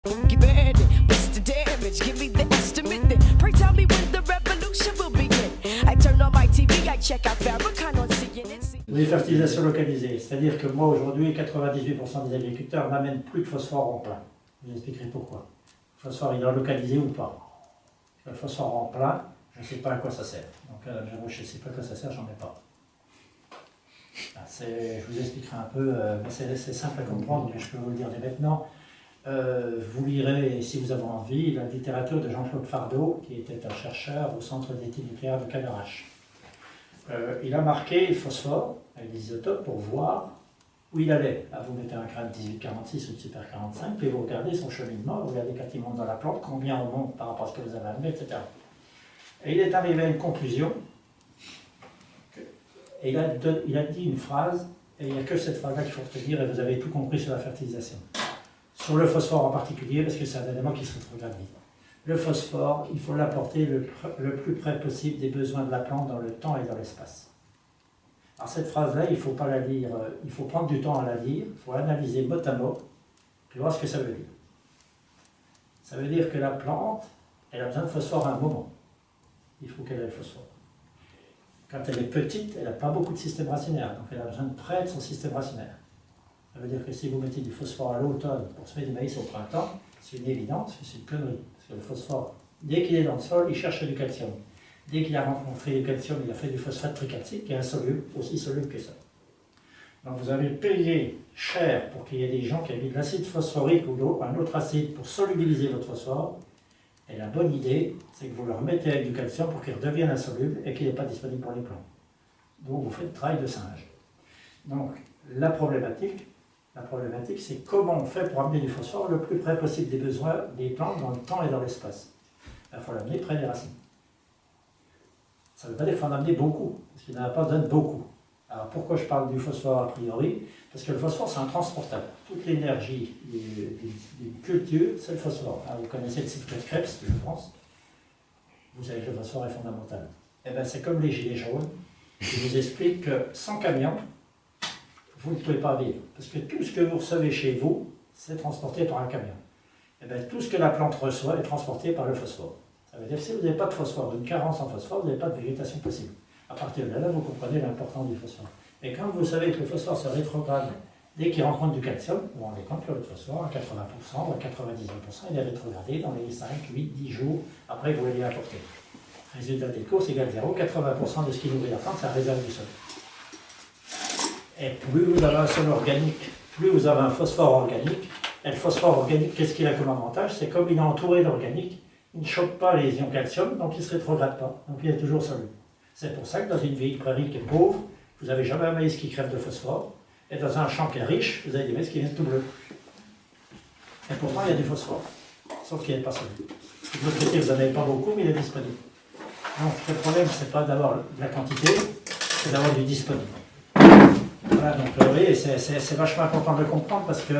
Give it, what's the damage? Give me the estimate. Then pray tell me when the revolution will begin. I turn on my TV, I check out Farrakhan on CNN. Les fertilisations localisées, c'est-à-dire que moi aujourd'hui, 98% des agriculteurs n'amènent plus de phosphore en plein. Je vous expliquerai pourquoi. Le phosphore, il est localisé ou pas. Le phosphore en plein, je ne sais pas à quoi ça sert. Donc je ne sais pas à quoi ça sert, j'en ai pas. Je vous expliquerai un peu, c'est simple à comprendre, mais je peux vous le dire dès maintenant. Vous lirez, si vous avez envie, la littérature de Jean-Claude Fardeau, qui était un chercheur au Centre d'études nucléaires de Cadarache. Il a marqué le phosphore avec des isotopes pour voir où il allait. Là, vous mettez un grain de 1846 ou de super 45, puis vous regardez son cheminement, vous regardez quand il monte dans la plante, combien on monte par rapport à ce que vous avez amené, etc. Et il est arrivé à une conclusion, et il a dit une phrase, et il n'y a que cette phrase-là qu'il faut retenir, et vous avez tout compris sur la fertilisation. Sur le phosphore en particulier, parce que c'est un élément qui se rétrograde vite. Le phosphore, il faut l'apporter le plus près possible des besoins de la plante dans le temps et dans l'espace. Alors cette phrase-là, il ne faut pas la lire, il faut prendre du temps à la lire, il faut analyser mot à mot, puis voir ce que ça veut dire. Ça veut dire que la plante, elle a besoin de phosphore à un moment. Il faut qu'elle ait le phosphore. Quand elle est petite, elle n'a pas beaucoup de système racinaire, donc elle a besoin de près de son système racinaire. Ça veut dire que si vous mettez du phosphore à l'automne pour semer du maïs au printemps, c'est une évidence, c'est une connerie. Parce que le phosphore, dès qu'il est dans le sol, il cherche du calcium. Dès qu'il a rencontré du calcium, il a fait du phosphate tricalcique, qui est insoluble, aussi soluble que ça. Donc vous avez payé cher pour qu'il y ait des gens qui aient mis de l'acide phosphorique ou un autre acide pour solubiliser votre phosphore. Et la bonne idée, c'est que vous le remettez avec du calcium pour qu'il redevienne insoluble et qu'il n'est pas disponible pour les plantes. Donc vous faites le travail de singe. Donc la problématique, c'est comment on fait pour amener du phosphore le plus près possible des besoins des plantes dans le temps et dans l'espace. Il faut l'amener près des racines. Ça ne veut pas dire qu'il faut en amener beaucoup, parce qu'il n'en a pas besoin de beaucoup. Alors pourquoi je parle du phosphore a priori? Parce que le phosphore, c'est un transporteur. Toute l'énergie d'une culture, c'est le phosphore. Alors, vous connaissez le cycle de Krebs, je pense. Vous savez que le phosphore est fondamental. Eh bien, c'est comme les gilets jaunes, qui vous expliquent que sans camion, vous ne pouvez pas vivre. Parce que tout ce que vous recevez chez vous, c'est transporté par un camion. Et bien, tout ce que la plante reçoit est transporté par le phosphore. Ça veut dire que si vous n'avez pas de phosphore, une carence en phosphore, vous n'avez pas de végétation possible. À partir de là, vous comprenez l'importance du phosphore. Et quand vous savez que le phosphore se rétrograde dès qu'il rencontre du calcium, vous vous rendez compte que le phosphore, à 80% ou à 98%, il est rétrogradé dans les 5, 8, 10 jours après que vous l'ayez apporté. Résultat des courses égale 0, 80% de ce qui nourrit la plante, c'est la réserve du sol. Et plus vous avez un sol organique, plus vous avez un phosphore organique. Et le phosphore organique, qu'est-ce qu'il a comme avantage? C'est comme il est entouré d'organique, il ne choque pas les ions calcium, donc il ne se rétrograde pas. Donc il est toujours soluble. C'est pour ça que dans une vieille prairie qui est pauvre, vous n'avez jamais un maïs qui crève de phosphore. Et dans un champ qui est riche, vous avez des maïs qui viennent tout bleus. Et pourtant, il y a du phosphore. Sauf qu'il n'est pas soluble. De l'autre côté, vous n'en avez pas beaucoup, mais il est disponible. Donc le problème, ce n'est pas d'avoir de la quantité, c'est d'avoir du disponible. Voilà, donc vous voyez, c'est vachement important de le comprendre parce que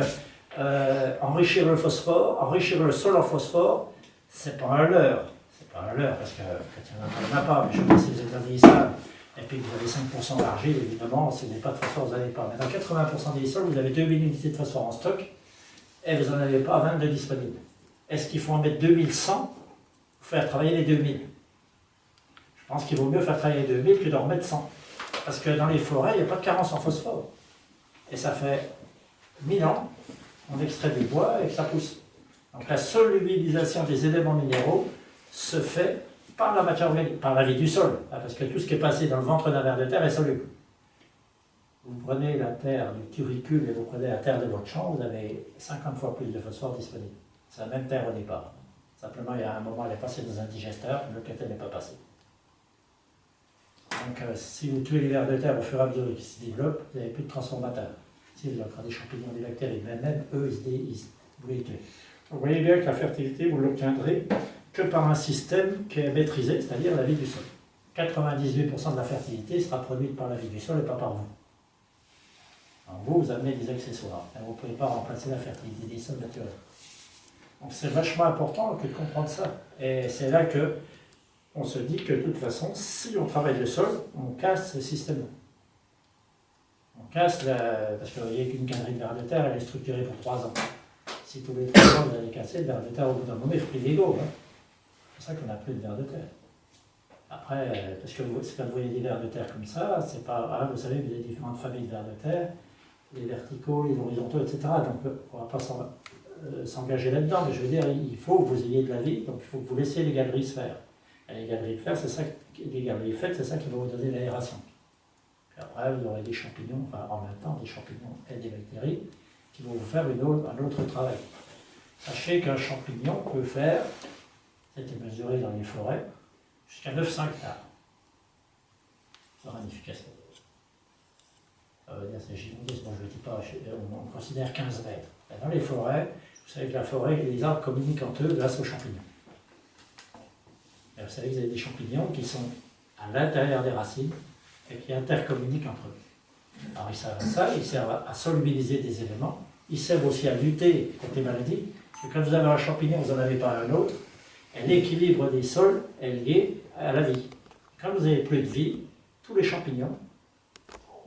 enrichir le phosphore, enrichir le sol en phosphore, c'est pas un leurre. C'est pas un leurre parce que quand il n'y en a pas, mais je pense que vous êtes indéhissables, et puis vous avez 5% d'argile, évidemment, si vous n'avez pas de phosphore, vous n'avez pas. Mais dans 80% des sols, vous avez 2000 unités de phosphore en stock et vous n'en avez pas 22 disponibles. Est-ce qu'il faut en mettre 2100 ou faire travailler les 2000? Je pense qu'il vaut mieux faire travailler les 2000 que d'en remettre 100. Parce que dans les forêts, il n'y a pas de carence en phosphore. Et ça fait 1000 ans qu'on extrait du bois et que ça pousse. Donc la solubilisation des éléments minéraux se fait par la matière organique, par la vie du sol. Parce que tout ce qui est passé dans le ventre d'un ver de terre est soluble. Vous prenez la terre du turicule et vous prenez la terre de votre champ, vous avez 50 fois plus de phosphore disponible. C'est la même terre au départ. Simplement, il y a un moment, elle est passée dans un digesteur, le côté n'est pas passé. Donc, si vous tuez les vers de terre au fur et à mesure qu'ils se développent, vous n'avez plus de transformateurs. Si vous avez des champignons, des bactéries, même eux, vous les tuez. Vous voyez bien que la fertilité, vous l'obtiendrez que par un système qui est maîtrisé, c'est-à-dire la vie du sol. 98% de la fertilité sera produite par la vie du sol et pas par vous. Alors vous amenez des accessoires, et vous ne pouvez pas remplacer la fertilité des sols naturels. Donc c'est vachement important de comprendre ça. Et c'est là que on se dit que de toute façon, si on travaille le sol, on casse ce système-là. On casse parce que vous voyez qu'une galerie de vers de terre, elle est structurée pour 3 ans. Si tous les 3 ans vous allez casser, le ver de terre au bout d'un moment, il replie l'ego. Hein. C'est pour ça qu'on n'a plus de ver de terre. Après, parce que quand vous voyez des vers de terre comme ça, c'est pas grave, vous savez, vous avez différentes familles de vers de terre, les verticaux, les horizontaux, etc. Donc on ne va pas s'engager là-dedans, mais je veux dire, il faut que vous ayez de la vie, donc il faut que vous laissiez les galeries se faire. Et les galeries de fer, c'est ça, les galeries faites, c'est ça qui va vous donner l'aération. Puis après, vous aurez des champignons, enfin en même temps, des champignons et des bactéries qui vont vous faire un autre travail. Sachez qu'un champignon peut faire, c'était mesuré dans les forêts, jusqu'à 900 hectares de ramification. Ça veut dire c'est gigantesque, bon je ne dis pas, on considère 15 mètres. Et dans les forêts, vous savez que la forêt, les arbres communiquent entre eux grâce aux champignons. Et vous savez que vous avez des champignons qui sont à l'intérieur des racines et qui intercommuniquent entre eux. Alors ils servent à ça, ils servent à solubiliser des éléments, ils servent aussi à lutter contre les maladies. Parce que quand vous avez un champignon, vous n'en avez pas un autre, et l'équilibre des sols est lié à la vie. Quand vous n'avez plus de vie, tous les champignons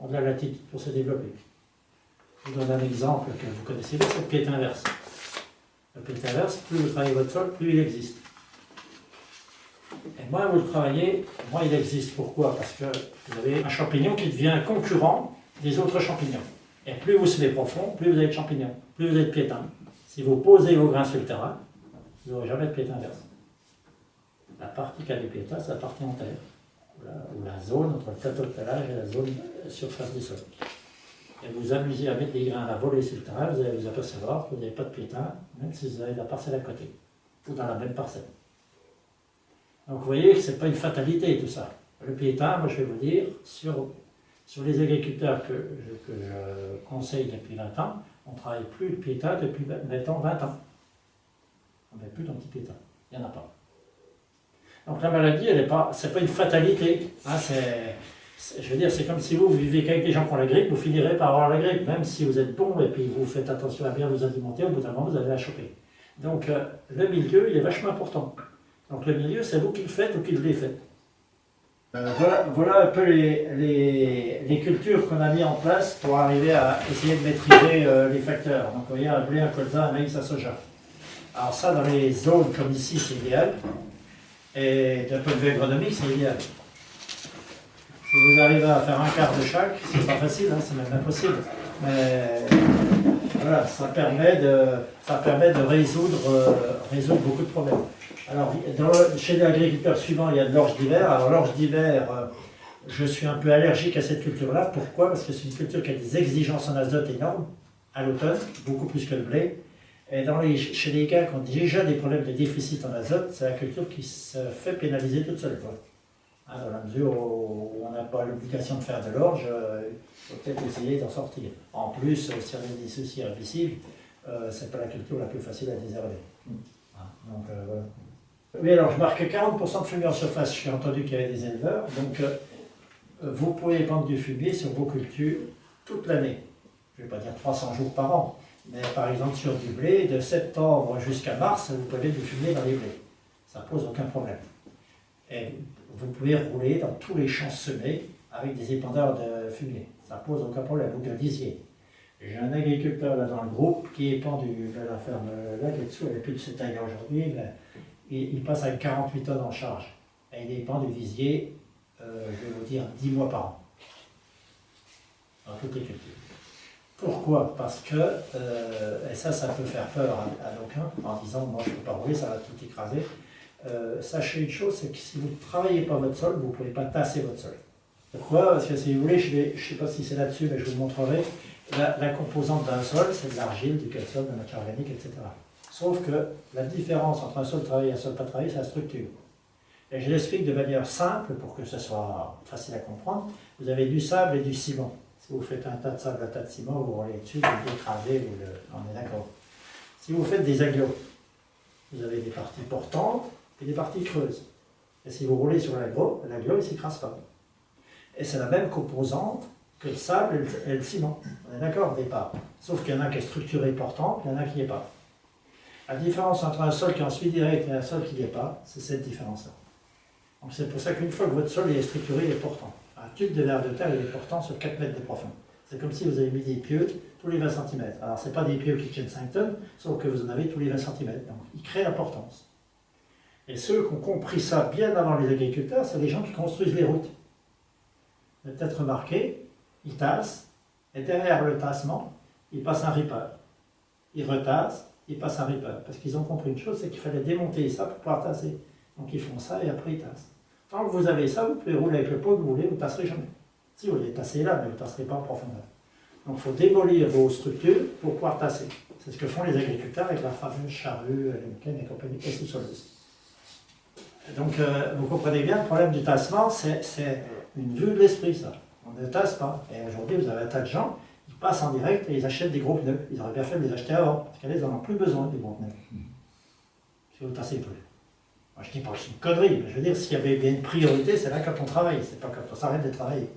ont de la latitude pour se développer. Je vous donne un exemple que vous connaissez bien, c'est le pied inverse. Le pied inverse, plus vous travaillez votre sol, plus il existe. Et moins vous le travaillez, moins il existe. Pourquoi? Parce que vous avez un champignon qui devient concurrent des autres champignons. Et plus vous semez profond, plus vous avez de champignons, plus vous êtes piétin. Si vous posez vos grains sur le terrain, vous n'aurez jamais de pied inverse. La partie qui a du piétin, c'est la partie en terre, ou la zone entre le plateau de talage et la zone surface du sol. Et vous amusez à mettre des grains à la volée sur le terrain, vous allez vous apercevoir que vous n'avez pas de piétin, même si vous avez la parcelle à côté, ou dans la même parcelle. Donc vous voyez que ce n'est pas une fatalité tout ça. Le piétin, moi je vais vous dire, sur les agriculteurs que je conseille depuis 20 ans, on ne travaille plus le piétin depuis mettons 20 ans. On ne met plus d'anti-piétin, il n'y en a pas. Donc la maladie, c'est pas une fatalité. Hein, je veux dire, c'est comme si vous vivez qu'avec des gens qui ont la grippe, vous finirez par avoir la grippe, même si vous êtes bon et puis vous faites attention à bien vous alimenter, au bout d'un moment vous allez la choper. Donc le milieu, il est vachement important. Donc le milieu, c'est vous qui le faites ou qui le faites. Voilà un peu les cultures qu'on a mis en place pour arriver à essayer de maîtriser les facteurs. Donc vous voyez, un blé, un colza, un maïs, un soja. Alors ça, dans les zones comme ici, c'est idéal. Et d'un point de vue agronomique, c'est idéal. Si vous arrivez à faire un quart de chaque, c'est pas facile, hein, c'est même impossible. Mais voilà, ça permet de résoudre beaucoup de problèmes. Alors, chez les agriculteurs suivants, il y a de l'orge d'hiver. Alors, l'orge d'hiver, je suis un peu allergique à cette culture-là. Pourquoi? Parce que c'est une culture qui a des exigences en azote énormes à l'automne, beaucoup plus que le blé. Et chez les gars qui ont déjà des problèmes de déficit en azote, c'est la culture qui se fait pénaliser toute seule. Hein, dans la mesure où on n'a pas l'obligation de faire de l'orge, il faut peut-être essayer d'en sortir. En plus, si on a des soucis herbicides, c'est pas la culture la plus facile à désherber. Donc, voilà. Oui, alors je marque 40% de fumier en surface. J'ai entendu qu'il y avait des éleveurs. Donc, vous pouvez prendre du fumier sur vos cultures toute l'année. Je ne vais pas dire 300 jours par an. Mais par exemple, sur du blé, de septembre jusqu'à mars, vous pouvez du fumier dans les blés. Ça ne pose aucun problème. Et vous pouvez rouler dans tous les champs semés avec des épandeurs de fumier. Ça ne pose aucun problème, ou de lisier. J'ai un agriculteur là dans le groupe qui épand de la ferme là, qui est dessous, elle n'est plus de cette taille aujourd'hui, mais il passe avec 48 tonnes en charge. Et il épand du lisier, je vais vous dire, 10 mois par an. Dans toutes les cultures. Pourquoi? Parce que, et ça peut faire peur à d'aucuns, en disant, moi je ne peux pas rouler, ça va tout écraser. Sachez une chose, c'est que si vous ne travaillez pas votre sol, vous ne pouvez pas tasser votre sol. Pourquoi? Parce que si vous voulez, je ne sais pas si c'est là-dessus, mais je vous le montrerai, la composante d'un sol, c'est de l'argile, du calcium, de la matière organique, etc. Sauf que la différence entre un sol travaillé et un sol pas travaillé, c'est la structure. Et je l'explique de manière simple pour que ce soit facile à comprendre. Vous avez du sable et du ciment. Si vous faites un tas de sable, un tas de ciment, vous roulez dessus, vous l'écrasez, on est d'accord. Si vous faites des agglos, vous avez des parties portantes et des parties creuses. Et si vous roulez sur l'agglo, il ne s'écrase pas. Et c'est la même composante que le sable et le ciment. On est d'accord au départ. Sauf qu'il y en a qui est structuré portant, il y en a qui n'y est pas. La différence entre un sol qui est en suivi direct et un sol qui n'y est pas, c'est cette différence-là. Donc c'est pour ça qu'une fois que votre sol est structuré, il est portant. Un tube de verre de terre, il est portant sur 4 mètres de profond. C'est comme si vous avez mis des pieux tous les 20 cm. Alors, ce n'est pas des pieux qui tiennent 5 tonnes, sauf que vous en avez tous les 20 cm. Donc, ils créent la portance. Et ceux qui ont compris ça bien avant les agriculteurs, c'est les gens qui construisent les routes. Vous avez peut-être remarqué, ils tassent, et derrière le tassement, ils passent un ripper. Ils retassent, ils passent un ripper. Parce qu'ils ont compris une chose, c'est qu'il fallait démonter ça pour pouvoir tasser. Donc ils font ça et après ils tassent. Tant que vous avez ça, vous pouvez rouler avec le pot que vous voulez, vous ne tasserez jamais. Si vous voulez tasser là, mais vous ne tasserez pas en profondeur. Donc il faut démolir vos structures pour pouvoir tasser. C'est ce que font les agriculteurs avec la fameuse charrue, Lincoln et compagnie, et sous-soleuse. Donc vous comprenez bien, le problème du tassement, c'est une vue de l'esprit, ça. On ne tasse pas. Et aujourd'hui, vous avez un tas de gens qui passent en direct et ils achètent des gros pneus. Ils auraient bien fait de les acheter avant, parce qu'ils n'en ont plus besoin, des gros pneus. Si vous ne tassez plus. Moi, je dis pas que c'est une connerie, mais je veux dire, s'il y avait bien une priorité, c'est là quand on travaille, c'est pas quand on s'arrête de travailler.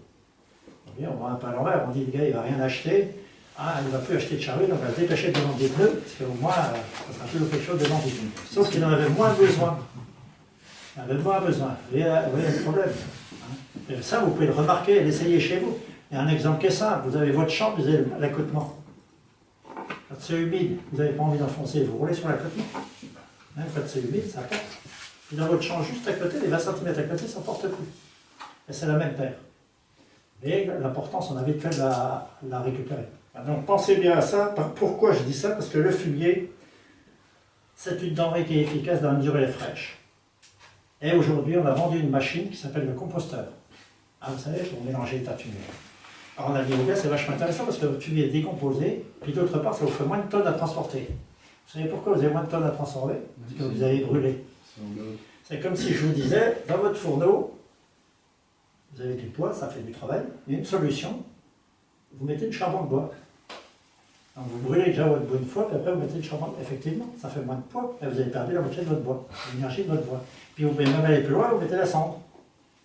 On va un peu à l'envers, on dit, le gars, il ne va rien acheter, il ne va plus acheter de charrue, donc il va se dépêcher de vendre des pneus, parce qu'au moins, ça sera toujours quelque chose de vendre des pneus. Sauf qu'il en avait moins besoin. Il en avait moins besoin. Vous voyez le problème. Et ça, vous pouvez le remarquer et l'essayer chez vous. Il y a un exemple qui est simple, vous avez votre champ, vous avez l'accotement. Quand c'est humide, vous n'avez pas envie d'enfoncer, vous roulez sur l'accotement. Quand c'est humide, ça porte. Et dans votre champ juste à côté, les 20 cm à côté, ça ne porte plus. Et c'est la même paire. Et l'importance, on avait fait de la récupérer. Donc pensez bien à ça. Pourquoi je dis ça? Parce que le fumier, c'est une denrée qui est efficace dans la mesure où elle est fraîche. Et aujourd'hui, on a vendu une machine qui s'appelle le composteur. Vous savez, pour mélanger les tas de fumier. Alors on a dit, au gars, c'est vachement intéressant parce que votre fumier est décomposé, puis d'autre part, ça vous fait moins de tonnes à transporter. Vous savez pourquoi vous avez moins de tonnes à transporter? Parce que vous avez brûlé. C'est comme si je vous disais, dans votre fourneau, vous avez du bois, ça fait du travail. Il y a une solution, vous mettez du charbon de bois. Donc vous brûlez déjà votre bois une fois, puis après vous mettez du charbon. Effectivement, ça fait moins de poids, et vous avez perdu la moitié de votre bois, l'énergie de votre bois. Puis vous pouvez même aller plus loin, vous mettez la cendre.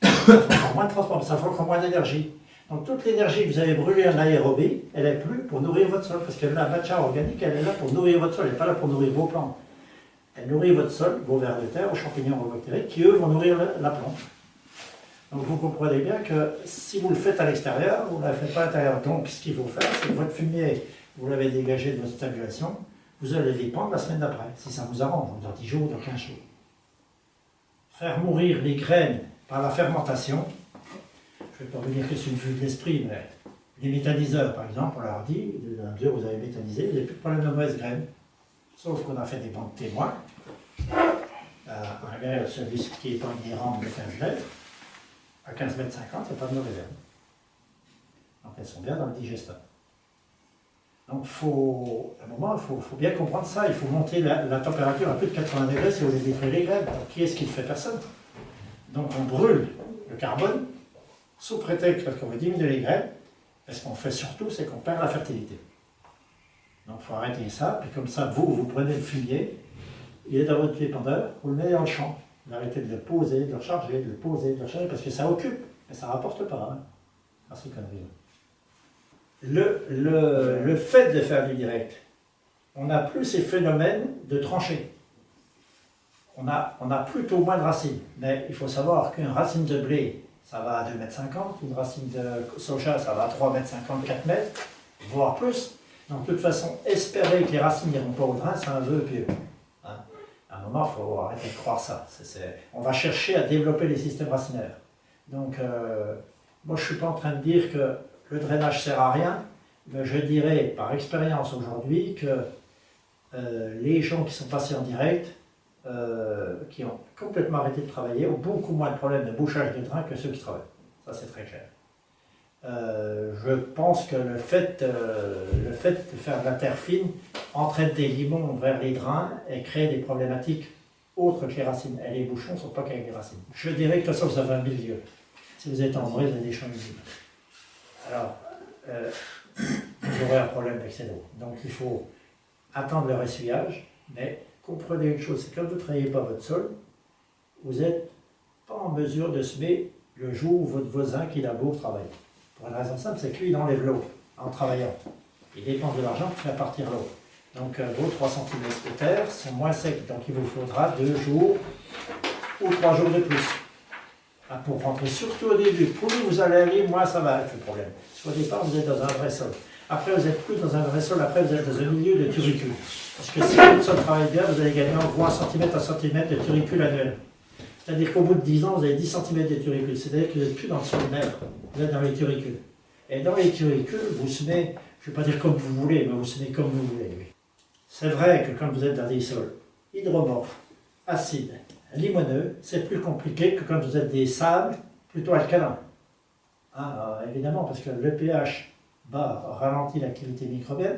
Ça fait encore moins de transport, ça fait encore moins d'énergie. Donc toute l'énergie que vous avez brûlée en aérobie, elle est plus pour nourrir votre sol, parce que la matière organique, elle est là pour nourrir votre sol, elle n'est pas là pour nourrir vos plantes. Elle nourrit votre sol, vos vers de terre, vos champignons, vos bactéries, qui eux vont nourrir la plante. Donc vous comprenez bien que si vous le faites à l'extérieur, vous ne le faites pas à l'intérieur. Donc ce qu'il faut faire, c'est que votre fumier, vous l'avez dégagé de votre stabulation, vous allez l'épandre la semaine d'après, si ça vous arrange, dans 10 jours, dans 15 jours. Faire mourir les graines par la fermentation, je ne vais pas vous dire que c'est une vue de l'esprit, mais les méthaniseurs, par exemple, on leur dit, dans la mesure où vous avez méthanisé, vous n'avez plus de problème de mauvaises graines. Sauf qu'on a fait des banques témoins. Un gars, celui qui est pas une rame de 15 mètres, à 15 mètres 50, il n'y a pas de mauvaises herbes. Donc elles sont bien dans le digesteur. Donc à un moment, il faut bien comprendre ça. Il faut monter la température à plus de 80 degrés si vous voulez détruire les graines. Donc qui est-ce qui le fait? Personne. Donc on brûle le carbone sous prétexte parce qu'on veut diminuer les graines. Et ce qu'on fait surtout, c'est qu'on perd la fertilité. Donc il faut arrêter ça. Puis comme ça, vous prenez le fumier, il est dans votre épandeur, vous le mettez dans le champ. Vous arrêtez de le poser, de le recharger, de le poser, de le recharger, parce que ça occupe, mais ça ne rapporte pas. Dans ces conneries. Le fait de faire du direct, on n'a plus ces phénomènes de tranchées. On a plutôt moins de racines. Mais il faut savoir qu'une racine de blé, ça va à 2,50 m, une racine de soja, ça va à 3,50 m, 4 m, voire plus. Donc de toute façon, espérer que les racines n'iront pas au drain, c'est un vœu pieux. À un moment, il faut arrêter de croire ça. On va chercher à développer les systèmes racinaires. Donc, moi, je ne suis pas en train de dire que le drainage ne sert à rien, mais je dirais, par expérience aujourd'hui, que les gens qui sont passés en direct, qui ont complètement arrêté de travailler, ont beaucoup moins de problèmes de bouchage de drain que ceux qui travaillent. Ça, c'est très clair. Je pense que le fait de faire de la terre fine entraîne des limons vers les drains et crée des problématiques autres que les racines. Et les bouchons ne sont pas qu'avec les racines. Je dirais que de toute façon, vous avez un milieu. Si vous êtes en vrai, vous avez des champs humides. Alors, vous aurez un problème d'excès d'eau. Donc il faut attendre le ressuyage, mais comprenez une chose, c'est que quand vous ne travaillez pas votre sol, vous n'êtes pas en mesure de semer le jour où votre voisin qui laboure travaille. Pour une raison simple, c'est que lui, il enlève l'eau en travaillant. Il dépense de l'argent pour faire partir l'eau. Donc vos 3 cm de terre sont moins secs, donc il vous faudra 2 jours ou 3 jours de plus. pour rentrer surtout au début. Plus vous allez aller, moins ça va être le problème. Parce qu'au départ, vous êtes dans un vrai sol. Après, vous n'êtes plus dans un vrai sol, après, vous êtes dans un milieu de turricule. Parce que si votre sol travaille bien, vous allez gagner en gros 1 cm à cm de turricule annuel. C'est-à-dire qu'au bout de 10 ans, vous avez 10 cm de turricule. C'est-à-dire que vous n'êtes plus dans le sol maigre, vous êtes dans les turricules. Et dans les turricules, vous semez, je ne vais pas dire comme vous voulez, mais vous semez comme vous voulez. Oui. C'est vrai que quand vous êtes dans des sols hydromorphes, acides, limoneux, c'est plus compliqué que quand vous êtes des sables plutôt alcalins. Évidemment, parce que le pH bas ralentit l'activité microbienne,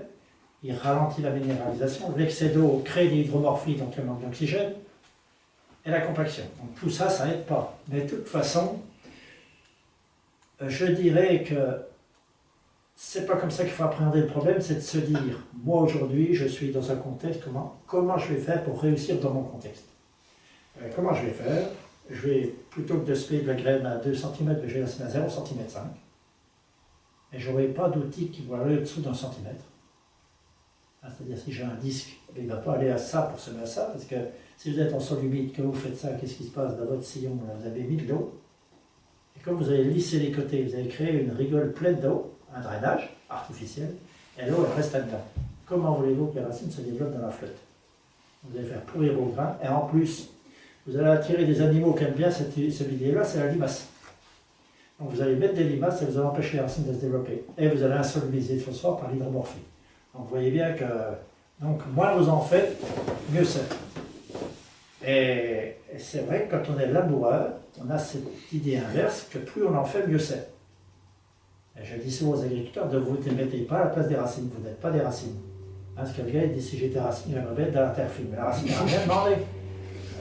il ralentit la minéralisation, l'excès d'eau crée des hydromorphies, donc le manque d'oxygène, et la compaction. Donc tout ça, ça n'aide pas. Mais de toute façon, je dirais que c'est pas comme ça qu'il faut appréhender le problème, c'est de se dire, moi aujourd'hui, je suis dans un contexte, comment je vais faire pour réussir dans mon contexte? Comment je vais faire? Je vais, plutôt que de semer de la graine à 2 cm, je vais la semer à 0,5 cm. Et je n'aurai pas d'outil qui va aller au-dessous d'1 cm. C'est-à-dire si j'ai un disque, il ne va pas aller à ça pour semer à ça, parce que si vous êtes en sol humide, que vous faites ça, qu'est-ce qui se passe dans votre sillon? Là, vous avez mis de l'eau, et comme vous avez lissé les côtés, vous avez créé une rigole pleine d'eau, un drainage artificiel, et l'eau elle reste là-dedans. Comment voulez-vous que les racines se développent dans la flotte? Vous allez faire pourrir vos grains, et en plus, vous allez attirer des animaux qui aiment bien ce milieu-là, c'est la limace. Donc vous allez mettre des limaces et vous allez empêcher les racines de se développer. Et vous allez insolubiliser le phosphore par l'hydromorphie. Donc vous voyez bien que moins vous en faites, mieux c'est. Et c'est vrai que quand on est laboureur, on a cette idée inverse que plus on en fait, mieux c'est. Et je dis souvent aux agriculteurs, ne vous mettez pas à la place des racines, vous n'êtes pas des racines. Parce que le gars il dit si j'étais racine, il aimerait mettre dans la terre fine. Mais la racine n'a rien demandé.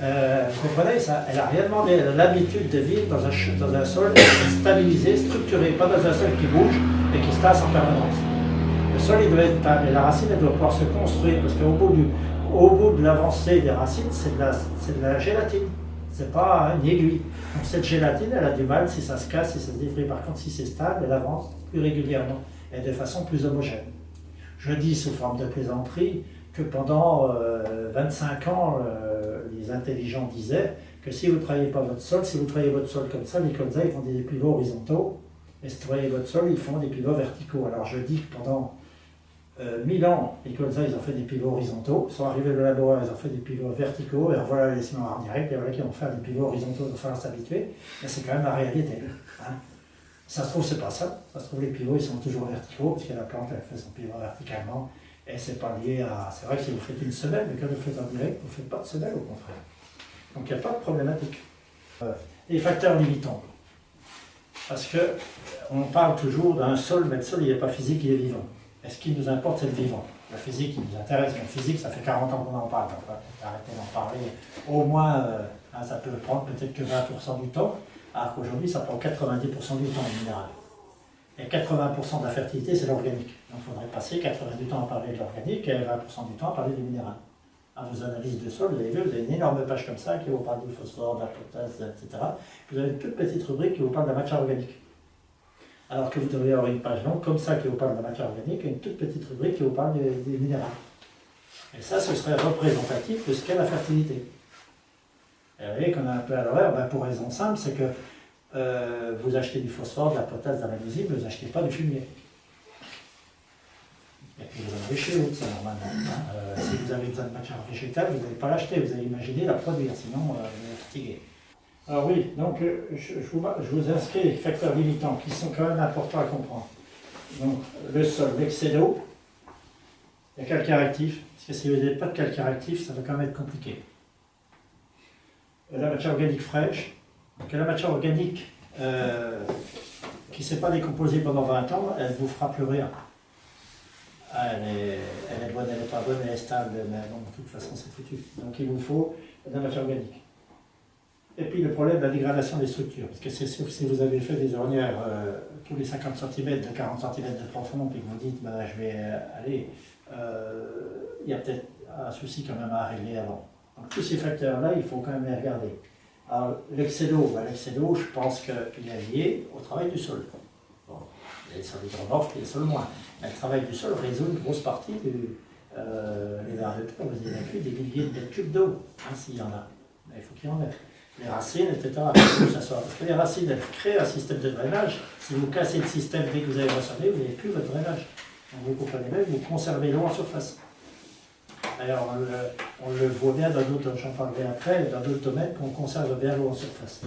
Vous comprenez ça? Elle n'a rien demandé, elle a l'habitude de vivre dans un sol stabilisé, structuré, pas dans un sol qui bouge et qui se tasse en permanence. Le sol il doit être stable et la racine elle doit pouvoir se construire parce qu'au bout de l'avancée des racines, c'est de la gélatine, c'est pas une aiguille. Donc cette gélatine elle a du mal si ça se casse, si ça se détruit. Par contre si c'est stable, elle avance plus régulièrement et de façon plus homogène. Je dis sous forme de plaisanterie que pendant 25 ans, les intelligents disaient que si vous ne travaillez pas votre sol, si vous travaillez votre sol comme ça, les colzas ils font des pivots horizontaux, et si vous travaillez votre sol, ils font des pivots verticaux. Alors je dis que pendant 1000 ans, les colzas ils ont fait des pivots horizontaux, ils sont arrivés le labour, ils ont fait des pivots verticaux, et voilà les semoirs en direct, et voilà qui vont faire des pivots horizontaux, il va falloir s'habituer, mais c'est quand même la réalité. Hein. Ça se trouve, c'est pas ça, ça se trouve les pivots ils sont toujours verticaux, parce que la plante elle fait son pivot verticalement, et c'est pas lié à... C'est vrai que si vous faites une semelle, mais quand vous faites en direct, vous ne faites pas de semelle au contraire. Donc il n'y a pas de problématique. Les facteurs limitants. Parce qu'on parle toujours d'un sol, mais le sol il n'est pas physique, il est vivant. Et ce qui nous importe, c'est le vivant. La physique, il nous intéresse, mais la physique, ça fait 40 ans qu'on en parle. Donc arrêtez d'en parler. Au moins, ça peut prendre peut-être que 20% du temps, alors qu'aujourd'hui, ça prend 90% du temps, le minéral. Et 80% de la fertilité, c'est l'organique. Donc il faudrait passer 80% du temps à parler de l'organique et 20% du temps à parler du minéral. À vos analyses de sol, vous avez vu, vous avez une énorme page comme ça qui vous parle du phosphore, de la potasse, etc. Vous avez une toute petite rubrique qui vous parle de la matière organique. Alors que vous devriez avoir une page longue comme ça qui vous parle de la matière organique et une toute petite rubrique qui vous parle des minéraux. Et ça, ce serait représentatif de ce qu'est la fertilité. Et vous voyez qu'on est un peu à l'horaire, pour raison simple, c'est que vous achetez du phosphore, de la potasse, de la magnésie, mais vous n'achetez pas du fumier. Et puis vous en avez chez vous, ça normalement. Si vous avez besoin de matière végétale, vous n'allez pas l'acheter, vous allez imaginer la produire, sinon vous allez fatiguer. Alors oui, donc je vous inscris les facteurs limitants qui sont quand même importants à comprendre. Donc le sol, l'excès d'eau, les calcaires actifs, parce que si vous n'avez pas de calcaire actif, ça va quand même être compliqué. La matière organique fraîche, donc la matière organique qui ne s'est pas décomposée pendant 20 ans, elle ne vous fera plus rien. Elle est bonne, elle n'est pas bonne, elle est stable, mais bon, de toute façon c'est foutu. Donc il vous faut de la matière organique. Et puis le problème de la dégradation des structures, parce que c'est sûr que si vous avez fait des ornières tous les 50 cm, de 40 cm de profond, et que vous dites, je vais aller, il y a peut-être un souci quand même à régler avant. Donc tous ces facteurs-là, il faut quand même les regarder. Alors l'excès d'eau, je pense qu'il est lié au travail du sol. Bon, il y a les sols hydromorphes, il y a les sols moins. Mais le travail du sol résout une grosse partie des vers de terre, vous évacuez des milliers de mètres cubes d'eau, s'il y en a. Mais il faut qu'il y en ait. les racines, etc. Pour que ça soit. Parce que les racines, elles créent un système de drainage. Si vous cassez le système dès que vous avez moissonné, vous n'avez plus votre drainage. Donc vous comprenez même, vous conservez l'eau en surface. D'ailleurs, on le voit bien dans d'autres, j'en parlerai après, dans d'autres domaines, qu'on conserve bien l'eau en surface.